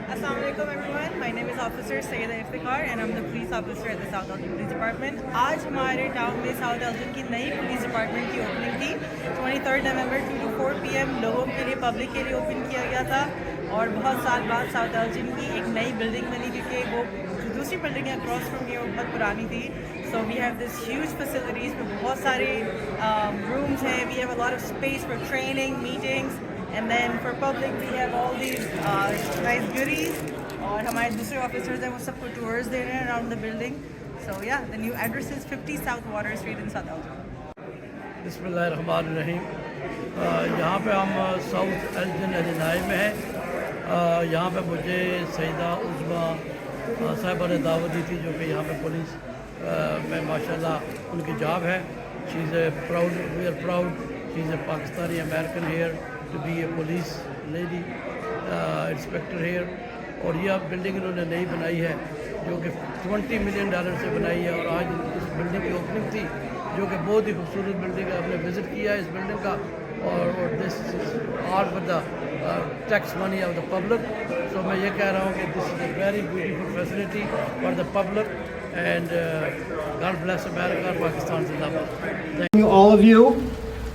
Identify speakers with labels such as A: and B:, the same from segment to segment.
A: Assalamu alaikum everyone. My name is Officer Sayyida Iftikhar and I'm the police officer at the South Elgin Police Department. आज हमारे town में south Elgin की नई police department की opening थी 23 नवंबर 2 to 4 PM लोगों के लिए पब्लिक के लिए ओपन किया गया था और बहुत साल बाद साउथ एल्जिन की एक नई बिल्डिंग बनी क्योंकि वो जो दूसरी बिल्डिंग है अक्रॉस फ्रॉम ये बहुत पुरानी थी. So we have this huge facilities में बहुत सारे rooms हैं. We have a lot of space for training, meetings. And then for public we have all these nice goodies और हमारे दूसरे ऑफिसर्स हैं वो सबको टूर्स दे रहे हैं around the building. So yeah, the new address is 50 South Water Street in South Elgin.
B: बिस्मिल्लाहिर्रहमानिर्रहीम. यहाँ पे हम साउथ एल्जिन एलिनाई में हैं. यहाँ पे मुझे सईदा उज़्मा साहिबा ने दावत दी थी जो कि यहाँ पे पुलिस में माशाल्लाह उनकी जॉब है. She is a proud, we are proud she is a Pakistani American here to be a police lady inspector here. और यह बिल्डिंग इन्होंने नई बनाई है जो कि $20 million से बनाई है और आज इस बिल्डिंग की ओपनिंग थी जो कि बहुत ही खूबसूरत बिल्डिंग है. हमने विज़िट किया है इस बिल्डिंग का और this is all with the tax money of the public. So मैं ये कह रहा हूँ कि this is a very beautiful facility for the public and God bless America और पाकिस्तान जिंदाबाद.
C: All of you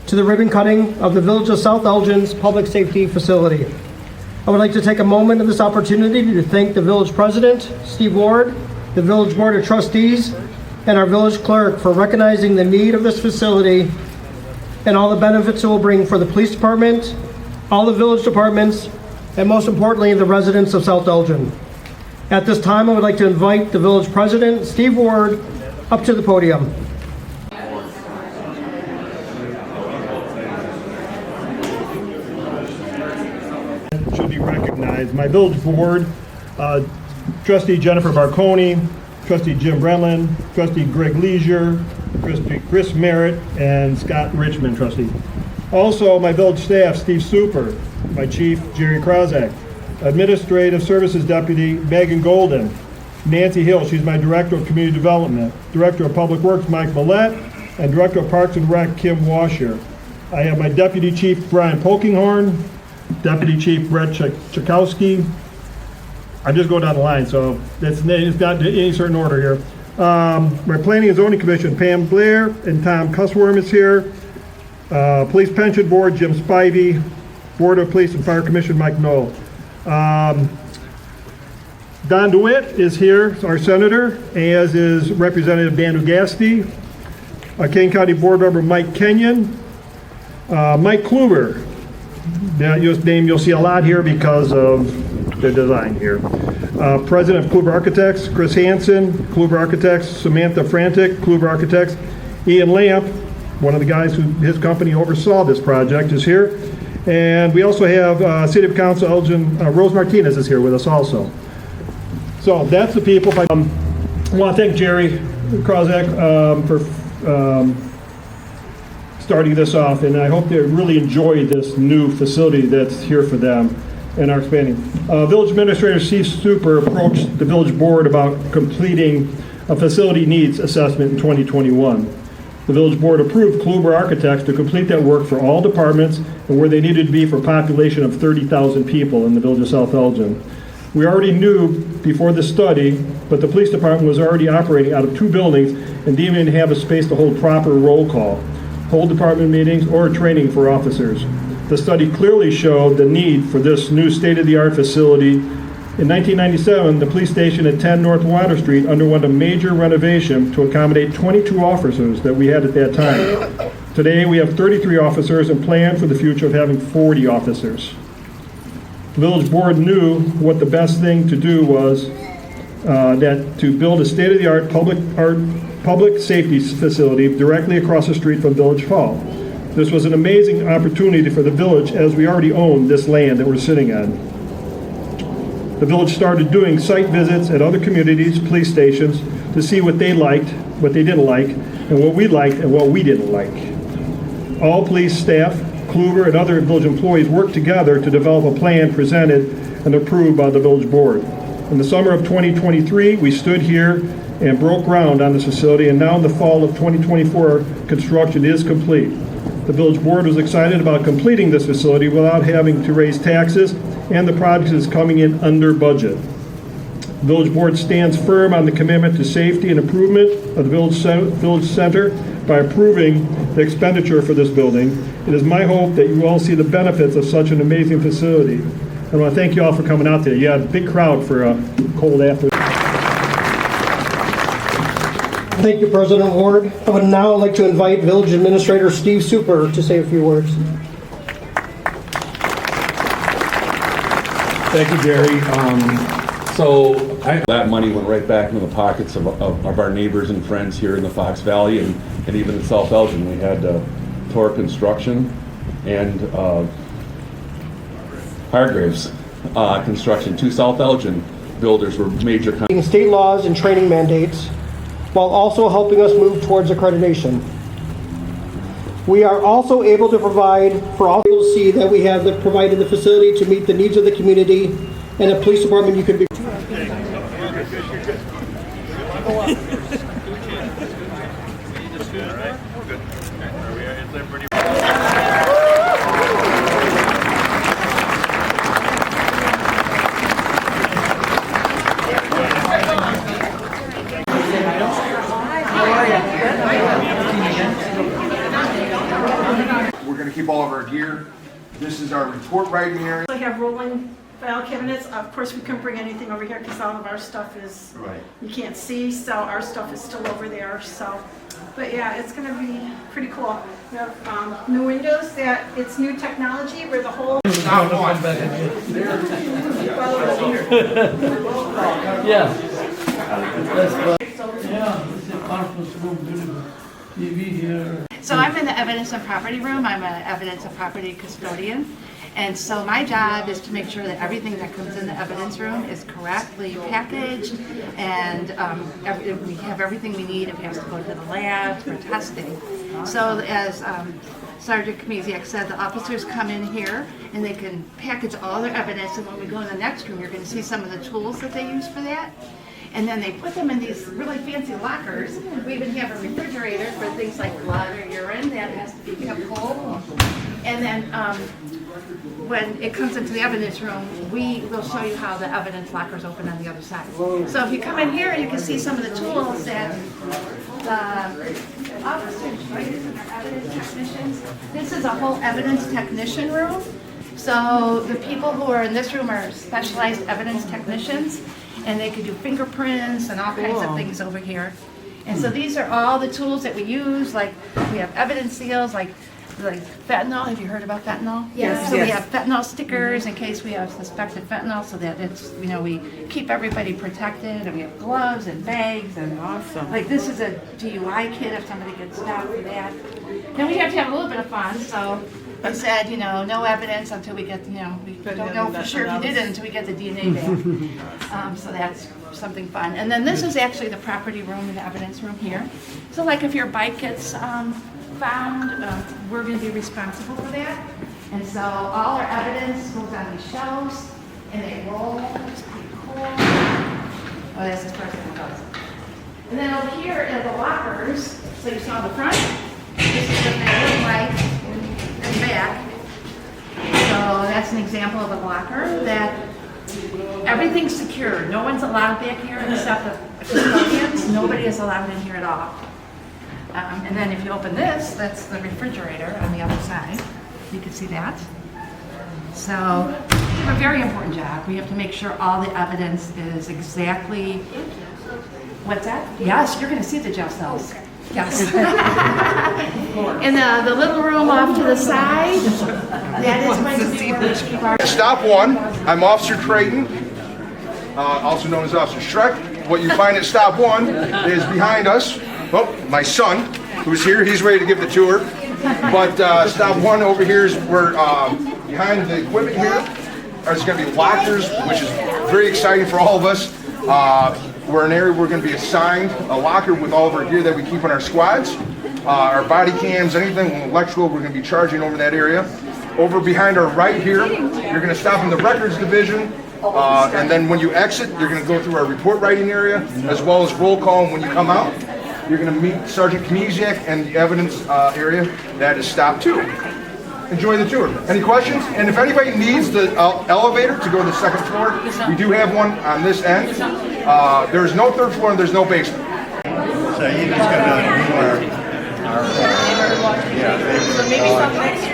C: to the ribbon cutting of the Village of South Elgin's public safety facility. I would like to take a moment of this opportunity to thank the Village President, Steve Ward, the Village Board of Trustees, and our Village Clerk for recognizing the need of this facility and all the benefits it will bring for the Police Department, all the Village Departments, and most importantly, the residents of South Elgin. At this time, I would like to invite the Village President, Steve Ward, up to the podium.
D: Should be recognized. My village board, Trustee Jennifer Barconi, Trustee Jim Brenlin, Trustee Greg Leisure, Trustee Chris Merritt, and Scott Richmond, Trustee. Also, my village staff, Steve Super, my chief, Jerry Krozak, Administrative Services Deputy, Megan Golden, Nancy Hill, she's my Director of Community Development, Director of Public Works, Mike Millette, and Director of Parks and Rec, Kim Washer. I have my Deputy Chief, Brian Polkinghorn, Deputy Chief Brett Chakowski. I'm just going down the line, so it's not in any certain order here. My Planning and Zoning Commission, Pam Blair and Tom Cussworm is here. Police Pension Board, Jim Spivey. Board of Police and Fire Commission, Mike Knoll. Don DeWitt is here, our senator, as is Representative Dan Ugasti. Kane County Board Member Mike Kenyon. Mike Kluber. That name you'll see a lot here because of the design here. President of Kluber Architects, Chris Hansen, Kluber Architects, Samantha Frantic, Kluber Architects. Ian Lamp, one of the guys who his company oversaw this project, is here. And we also have City of Council Elgin, Rose Martinez is here with us also. So that's the people. I want to thank Jerry Krozak for starting this off, and I hope they really enjoy this new facility that's here for them and are expanding. Village Administrator Steve Super approached the Village Board about completing a facility needs assessment in 2021. The Village Board approved Kluber Architects to complete that work for all departments and where they needed to be for a population of 30,000 people in the Village of South Elgin. We already knew before the study, but the police department was already operating out of 2 buildings and didn't even have a space to hold proper roll call, hold department meetings, or training for officers. The study clearly showed the need for this new state-of-the-art facility. In 1997, the police station at 10 North Water Street underwent a major renovation to accommodate 22 officers that we had at that time. Today, we have 33 officers and plan for the future of having 40 officers. The village board knew what the best thing to do was that to build a state-of-the-art public safety facility directly across the street from Village Hall. This was an amazing opportunity for the village as we already owned this land that we're sitting on. The village started doing site visits at other communities, police stations, to see what they liked, what they didn't like, and what we liked and what we didn't like. All police staff, Kluber, and other village employees worked together to develop a plan presented and approved by the village board. In the summer of 2023, we stood here and broke ground on this facility, and now in the fall of 2024, construction is complete. the village board was excited about completing this facility without having to raise taxes, and the project is coming in under budget. The village board stands firm on the commitment to safety and improvement of the village center by approving the expenditure for this building. It is my hope that you all see the benefits of such an amazing facility. I want to thank you all for coming out today. You had a big crowd for a cold afternoon.
C: Thank you, President Ward. I would now like to invite Village Administrator Steve Super to say a few words.
E: Thank you, Jerry. That money went right back into the pockets of our neighbors and friends here in the Fox Valley and even in South Elgin. We had Tor Construction and Hargraves Construction. Two South Elgin builders were major companies.
C: State laws and training mandates, while also helping us move towards accreditation. We are also able to provide for all people to see that we have provided the facility to meet the needs of the community and a police department you can be.
F: We're going to keep all of our gear. This is our report writing area.
G: We have rolling file cabinets. Of course, we couldn't bring anything over here because all of our stuff is, you can't see, so our stuff is still over there. So, but yeah, it's going to be pretty cool. We have new windows. It's new technology where the whole.
B: Yeah. Yeah, it's a conference room, beautiful. TV here.
H: So I'm in the evidence and property room. I'm an evidence and property custodian. And so my job is to make sure that everything that comes in the evidence room is correctly packaged and we have everything we need if it has to go to the lab for testing. So as Sergeant Kamiziak said, the officers come in here and they can package all their evidence, and when we go in the next room, you're going to see some of the tools that they use for that. And then they put them in these really fancy lockers. We even have a refrigerator for things like blood or urine that has to be kept cold. And then when it comes into the evidence room, we will show you how the evidence lockers open on the other side. So if you come in here, you can see some of the tools that the officers use and our evidence technicians. This is a whole evidence technician room. So the people who are in this room are specialized evidence technicians, and they could do fingerprints and all kinds of things over here. And so these are all the tools that we use. Like we have evidence seals, like fentanyl. Have you heard about fentanyl?
G: Yes.
H: So we have fentanyl stickers in case we have suspected fentanyl, so that it's, we keep everybody protected. And we have gloves and bags and awesome. Like this is a DUI kit if somebody gets stopped for that. Then we have to have a little bit of fun. So I said, no evidence until we get, we don't know for sure if you did it until we get the DNA back. So that's something fun. And then this is actually the property room and the evidence room here. So like if your bike gets found, we're going to be responsible for that. And so all our evidence goes on these shelves and they roll. It's pretty cool. Oh, that's as far as it goes. And then over here are the lockers. So you saw the front. This is what they look like. Back. So that's an example of a locker that everything's secure. No one's allowed back here except the custodians. Nobody is allowed in here at all. And then if you open this, that's the refrigerator on the other side. You can see that. So we have a very important job. We have to make sure all the evidence is exactly. What's that? Yes, you're going to see the jail cells. Yes. In the little room off to the side, that is going to be where we keep our...
F: Stop one. I'm Officer Creighton, also known as Officer Schreck. What you find at Stop One is behind us. Oh, my son, who's here, he's ready to give the tour. But Stop One over here is we're behind the equipment here. There's going to be lockers, which is very exciting for all of us. We're an area we're going to be assigned a locker with all of our gear that we keep in our squads. Our body cams, anything electrical, we're going to be charging over that area. Over behind our right here, you're going to stop in the records division. And then when you exit, you're going to go through our report writing area, as well as roll call when you come out. you're going to meet Sergeant Kamiziak and the evidence area. That is stop 2. Enjoy the tour. Any questions? And if anybody needs the elevator to go to the 2nd floor, we do have one on this end. There's no 3rd floor and there's no basement.
I: So you just got to do our
A: So maybe some next year.